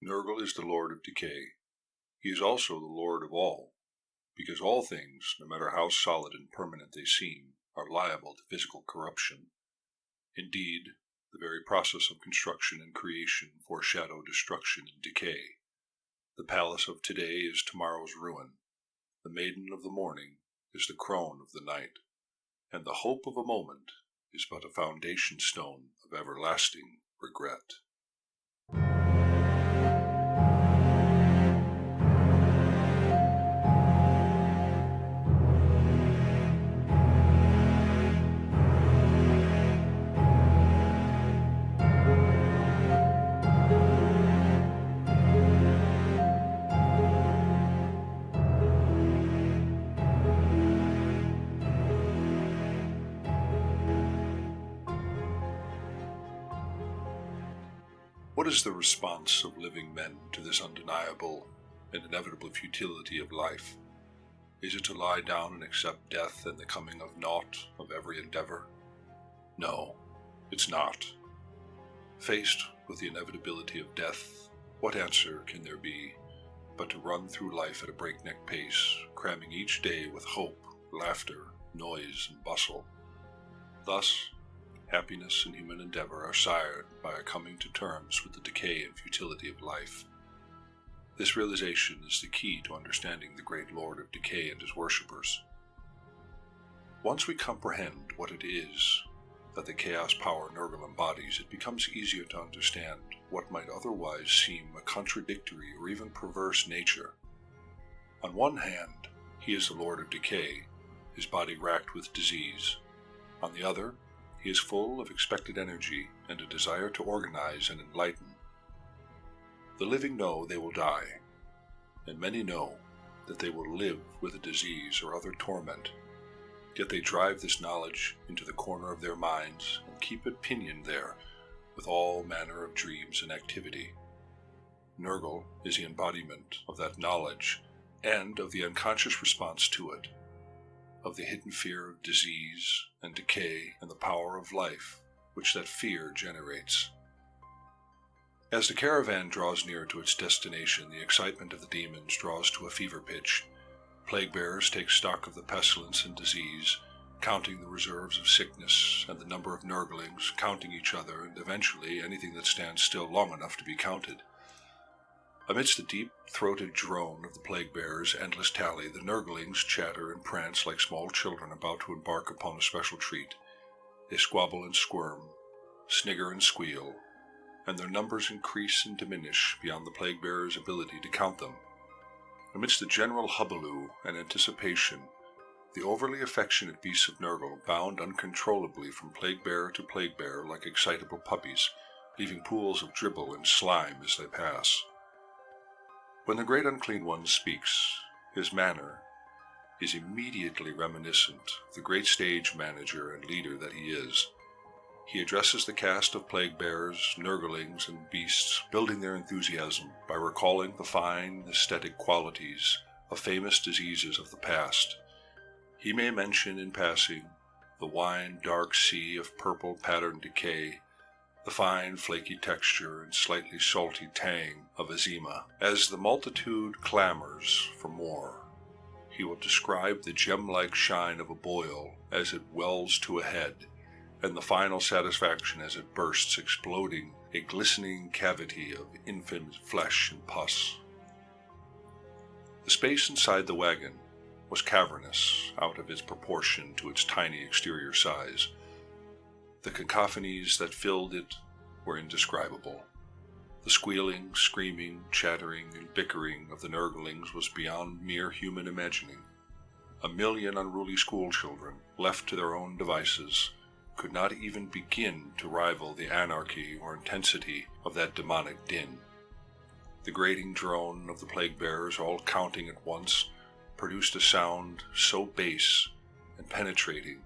Nurgle is the Lord of Decay. He is also the Lord of all, because all things, no matter how solid and permanent they seem, are liable to physical corruption. Indeed, the very process of construction and creation foreshadow destruction and decay. The palace of today is tomorrow's ruin. The maiden of the morning is the crone of the night, and the hope of a moment is but a foundation stone of everlasting regret. What is the response of living men to this undeniable and inevitable futility of life? Is it to lie down and accept death and the coming of naught of every endeavor? No, it's not. Faced with the inevitability of death, what answer can there be but to run through life at a breakneck pace, cramming each day with hope, laughter, noise, and bustle? Thus, happiness and human endeavor are sired by a coming to terms with the decay and futility of life. This realization is the key to understanding the great Lord of Decay and his worshippers. Once we comprehend what it is that the chaos power Nurgle embodies, it becomes easier to understand what might otherwise seem a contradictory or even perverse nature. On one hand, he is the Lord of Decay, his body racked with disease. On the other, he is full of expected energy and a desire to organize and enlighten. The living know they will die, and many know that they will live with a disease or other torment, yet they drive this knowledge into the corner of their minds and keep it pinioned there with all manner of dreams and activity. Nurgle is the embodiment of that knowledge and of the unconscious response to it, of the hidden fear of disease and decay and the power of life which that fear generates. As the caravan draws near to its destination, the excitement of the demons draws to a fever pitch. Plague bearers take stock of the pestilence and disease, counting the reserves of sickness and the number of Nurglings, counting each other, and eventually anything that stands still long enough to be counted. Amidst the deep-throated drone of the plague-bearers' endless tally, the Nurglings chatter and prance like small children about to embark upon a special treat. They squabble and squirm, snigger and squeal, and their numbers increase and diminish beyond the plague-bearers' ability to count them. Amidst the general hubbub and anticipation, the overly affectionate beasts of Nurgle bound uncontrollably from plague-bearer to plague-bearer like excitable puppies, leaving pools of dribble and slime as they pass. When the great unclean one speaks, his manner is immediately reminiscent of the great stage manager and leader that he is. He addresses the cast of plague-bearers, Nurglings, and beasts, building their enthusiasm by recalling the fine aesthetic qualities of famous diseases of the past. He may mention in passing the wine-dark sea of purple-patterned decay, the fine flaky texture and slightly salty tang of eczema. As the multitude clamors for more, he will describe the gem-like shine of a boil as it wells to a head, and the final satisfaction as it bursts, exploding a glistening cavity of infant flesh and pus. The space inside the wagon was cavernous out of its proportion to its tiny exterior size. The cacophonies that filled it were indescribable. The squealing, screaming, chattering, and bickering of the Nurglings was beyond mere human imagining. 1,000,000 unruly schoolchildren, left to their own devices, could not even begin to rival the anarchy or intensity of that demonic din. The grating drone of the plague-bearers, all counting at once, produced a sound so bass and penetrating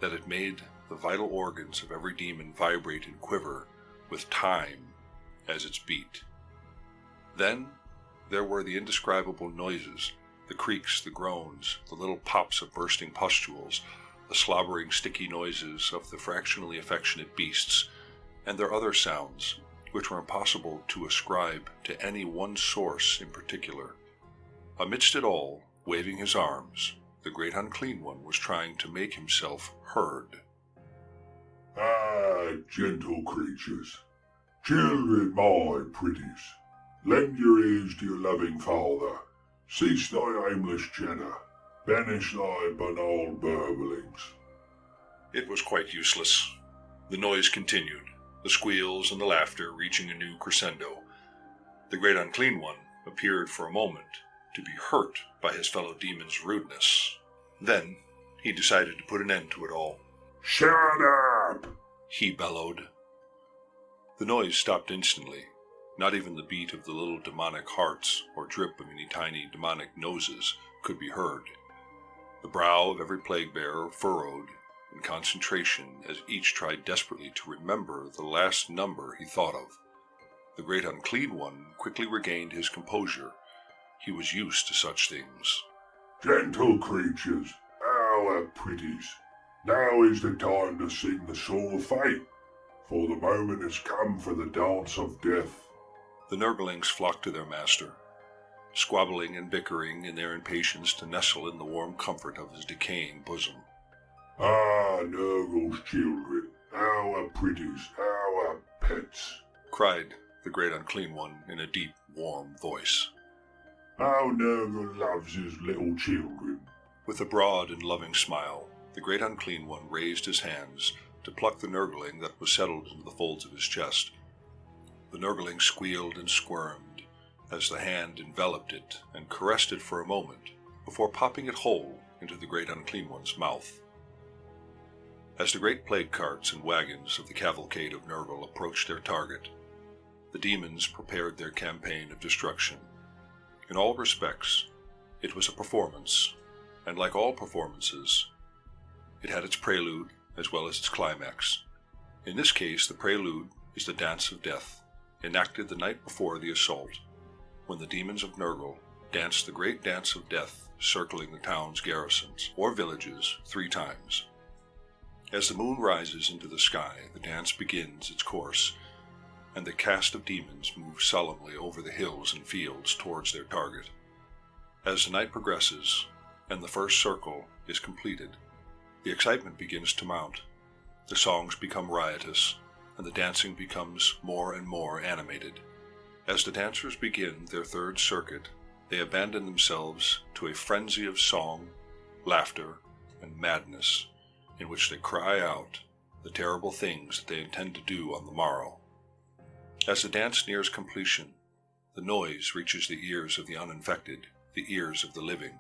that it made the vital organs of every demon vibrate and quiver with time as its beat. Then there were the indescribable noises, the creaks, the groans, the little pops of bursting pustules, the slobbering, sticky noises of the fractionally affectionate beasts, and their other sounds, which were impossible to ascribe to any one source in particular. Amidst it all, waving his arms, the great unclean one was trying to make himself heard. Ah, gentle creatures, children my pretties, lend your ears to your loving father. Cease thy aimless chatter, banish thy banal burblings. It was quite useless. The noise continued, the squeals and the laughter reaching a new crescendo. The great unclean one appeared for a moment to be hurt by his fellow demon's rudeness. Then he decided to put an end to it all. Shut up! He bellowed. The noise stopped instantly. Not even the beat of the little demonic hearts or drip of any tiny demonic noses could be heard. The brow of every plague bearer furrowed in concentration as each tried desperately to remember the last number he thought of. The great unclean one quickly regained his composure. He was used to such things. Gentle creatures, our pretties, now is the time to sing the song of fate, for the moment has come for the dance of death. The Nurglings flocked to their master, squabbling and bickering in their impatience to nestle in the warm comfort of his decaying bosom. Ah, Nurgle's children, our pretties, our pets, cried the great unclean one in a deep, warm voice. How Nurgle loves his little children. With a broad and loving smile, the great unclean one raised his hands to pluck the Nurgling that was settled into the folds of his chest. The Nurgling squealed and squirmed as the hand enveloped it and caressed it for a moment before popping it whole into the great unclean one's mouth. As the great plague carts and wagons of the cavalcade of Nurgle approached their target, the demons prepared their campaign of destruction. In all respects, it was a performance, and like all performances, it had its prelude as well as its climax. In this case, the prelude is the dance of death, enacted the night before the assault, when the demons of Nurgle danced the great dance of death, circling the town's garrisons, or villages, 3 times. As the moon rises into the sky, the dance begins its course, and the cast of demons moves solemnly over the hills and fields towards their target. As the night progresses, and the first circle is completed, the excitement begins to mount. The songs become riotous, and the dancing becomes more and more animated. As the dancers begin their 3rd circuit, they abandon themselves to a frenzy of song, laughter, and madness, in which they cry out the terrible things that they intend to do on the morrow. As the dance nears completion, the noise reaches the ears of the uninfected, the ears of the living.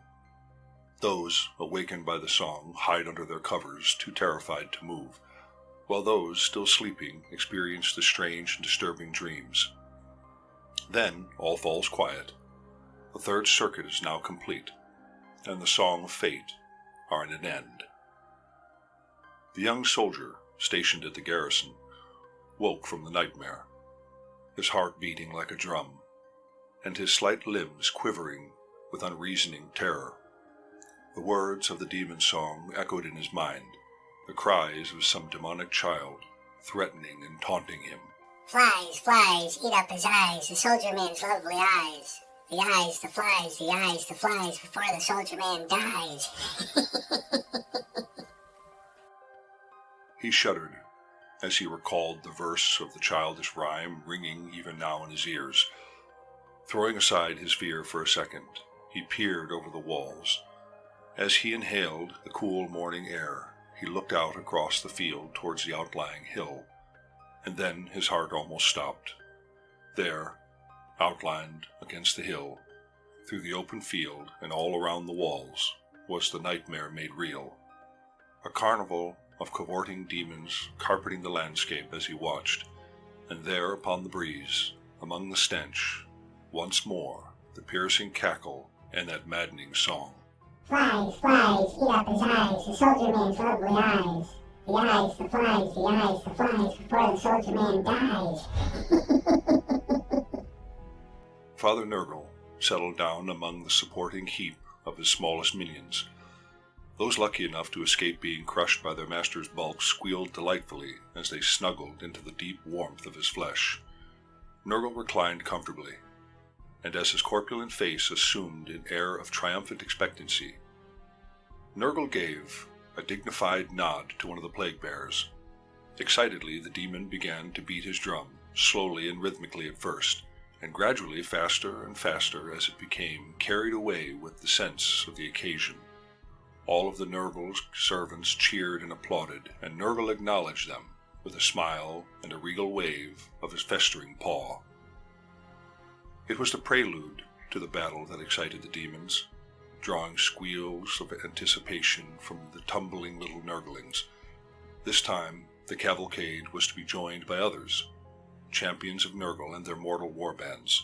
Those, awakened by the song, hide under their covers, too terrified to move, while those still sleeping experience the strange and disturbing dreams. Then all falls quiet. The 3rd circuit is now complete, and the song of fate are at an end. The young soldier, stationed at the garrison, woke from the nightmare, his heart beating like a drum, and his slight limbs quivering with unreasoning terror. The words of the demon song echoed in his mind, the cries of some demonic child, threatening and taunting him. Flies, flies, eat up his eyes, the soldier man's lovely eyes. The eyes, the flies, the eyes, the flies, before the soldier man dies. He shuddered as he recalled the verse of the childish rhyme ringing even now in his ears. Throwing aside his fear for a second, he peered over the walls. As he inhaled the cool morning air, he looked out across the field towards the outlying hill, and then his heart almost stopped. There, outlined against the hill, through the open field and all around the walls, was the nightmare made real. A carnival of cavorting demons carpeting the landscape as he watched, and there upon the breeze, among the stench, once more the piercing cackle and that maddening song. Flies, flies, eat up his eyes, the soldier man's lovely eyes. The eyes, the flies, the eyes, the flies, before the soldier man dies. Father Nurgle settled down among the supporting heap of his smallest minions. Those lucky enough to escape being crushed by their master's bulk squealed delightfully as they snuggled into the deep warmth of his flesh. Nurgle reclined comfortably, and as his corpulent face assumed an air of triumphant expectancy, Nurgle gave a dignified nod to one of the plague bears. Excitedly, the demon began to beat his drum, slowly and rhythmically at first, and gradually faster and faster as it became carried away with the sense of the occasion. All of the Nurgle's servants cheered and applauded, and Nurgle acknowledged them with a smile and a regal wave of his festering paw. It was the prelude to the battle that excited the demons, drawing squeals of anticipation from the tumbling little Nurglings. This time, the cavalcade was to be joined by others, champions of Nurgle and their mortal warbands,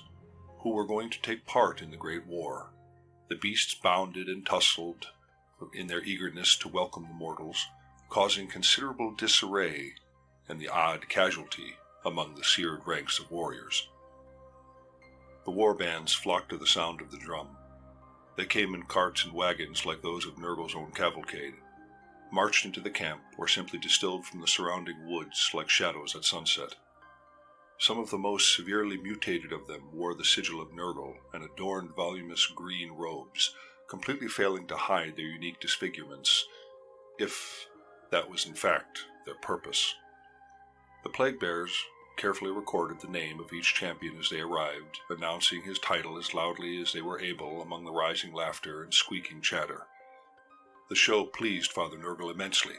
who were going to take part in the Great War. The beasts bounded and tussled in their eagerness to welcome the mortals, causing considerable disarray and the odd casualty among the seared ranks of warriors. The warbands flocked to the sound of the drum. They came in carts and wagons like those of Nurgle's own cavalcade, marched into the camp, or simply distilled from the surrounding woods like shadows at sunset. Some of the most severely mutated of them wore the sigil of Nurgle and adorned voluminous green robes, completely failing to hide their unique disfigurements, if that was in fact their purpose. The plague bears carefully recorded the name of each champion as they arrived, announcing his title as loudly as they were able among the rising laughter and squeaking chatter. The show pleased Father Nurgle immensely.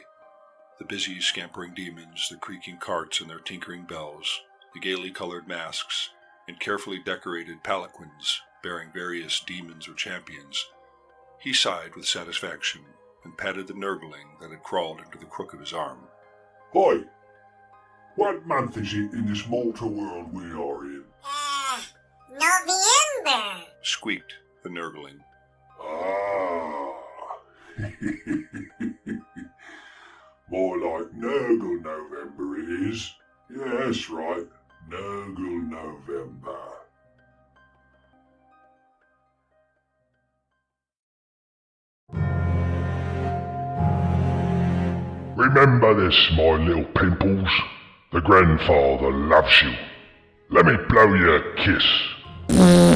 The busy, scampering demons, the creaking carts and their tinkering bells, the gaily colored masks, and carefully decorated palanquins bearing various demons or champions. He sighed with satisfaction and patted the Nurgling that had crawled into the crook of his arm. Hi! What month is it in this mortal world we are in? November, Squeaked the Nurgling. Ah! More like Nurgle November it is. Yeah, that's right. Nurgle November. Remember this, my little pimples. The grandfather loves you. Let me blow you a kiss.